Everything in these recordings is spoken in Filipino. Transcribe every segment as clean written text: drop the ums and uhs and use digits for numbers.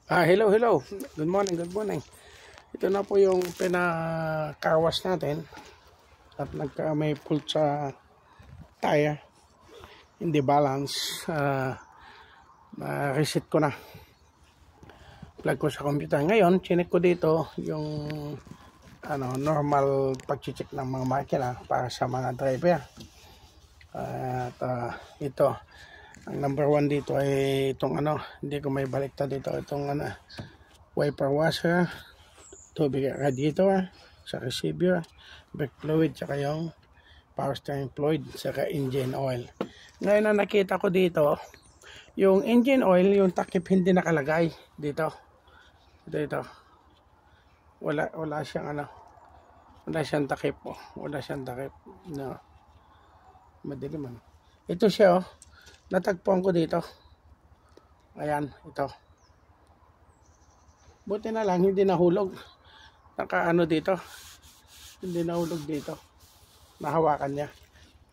Hello, hello. Good morning, good morning. Ito na po yung pinakarwas natin at may pull sa tire, hindi balance. Na-reset ko na. Plug ko sa computer. Ngayon, chinek ko dito yung normal pag-check ng mga makina para sa mga driver. At ito, ang number 1 dito ay itong hindi ko may baliktad dito, itong wiper washer, tubig radiator, sa receiver, brake fluid, saka yung power steering fluid, saka engine oil. Ngayon na nakita ko dito, yung engine oil, yung takip hindi nakalagay dito. Dito. Wala siyang wala siyang takip. Wala siyang takip. No. Madilim man. Ito siya natagpuan ko dito. Ayan, ito. Buti na lang hindi nahulog. Dito. Hindi nahulog dito. Nahawakan niya.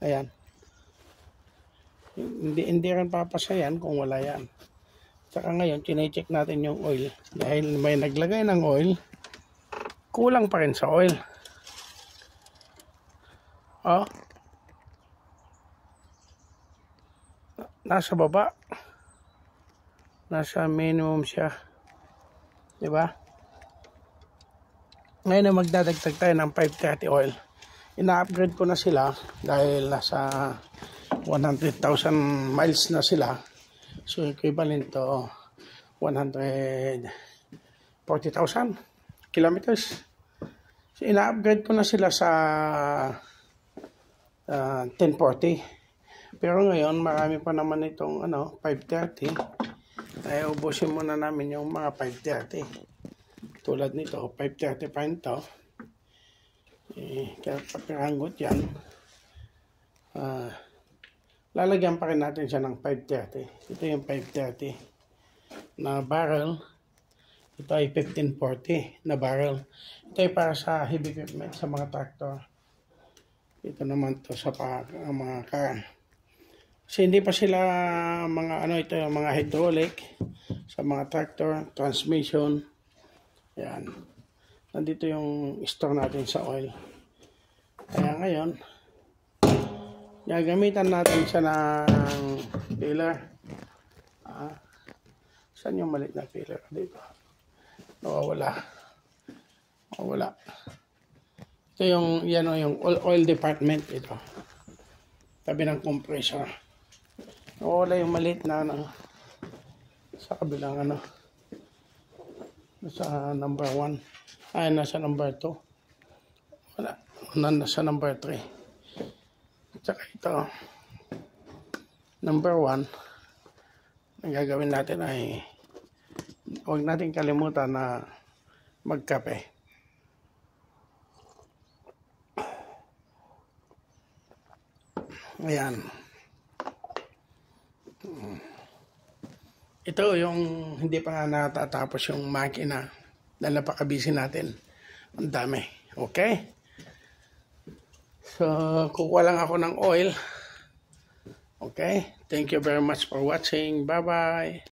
Ayan. Hindi rin papasa yan kung wala yan. Saka ngayon, chinecheck natin yung oil. Dahil may naglagay ng oil, kulang pa rin sa oil. Nasa baba. Nasa minimum siya. Diba? Ngayon na magdadagdag tayo ng 530 oil. Ina-upgrade ko na sila dahil nasa 100,000 miles na sila. So equivalent to 140,000 kilometers. So ina-upgrade ko na sila sa 1040. Pero ngayon marami pa naman itong 530. Ay ubusin muna namin yung mga 530. Tulad nito, 530 pa rin to. Kaya papiranggot yan. Lalagyan pa rin natin siya ng 530. Ito yung 530 na barrel. Ito ay 1540 na barrel. Ito ay para sa heavy equipment, sa mga tractor. Ito naman to sa mga car. Kasi hindi pa sila ito yung mga hydraulic sa mga tractor, transmission. Yan. Nandito yung store natin sa oil. Kaya ngayon, gagamitan natin siya ng filler. Saan yung maliit na filler? Dito. Nawawala. Ito yung oil department ito. Tabi ng compressor. Nawawala yung maliit na sa kabilang nasa number 1. Ay, nasa number 2. Wala. Nasa number 3. Tsaka ito, number 1, ang gagawin natin ay huwag natin kalimutan na magkape. Ayan. Ito yung hindi pa natatapos yung makina dahil napaka-busy natin. Ang dami. Okay? So, kukuha lang ako ng oil. Okay? Thank you very much for watching. Bye-bye.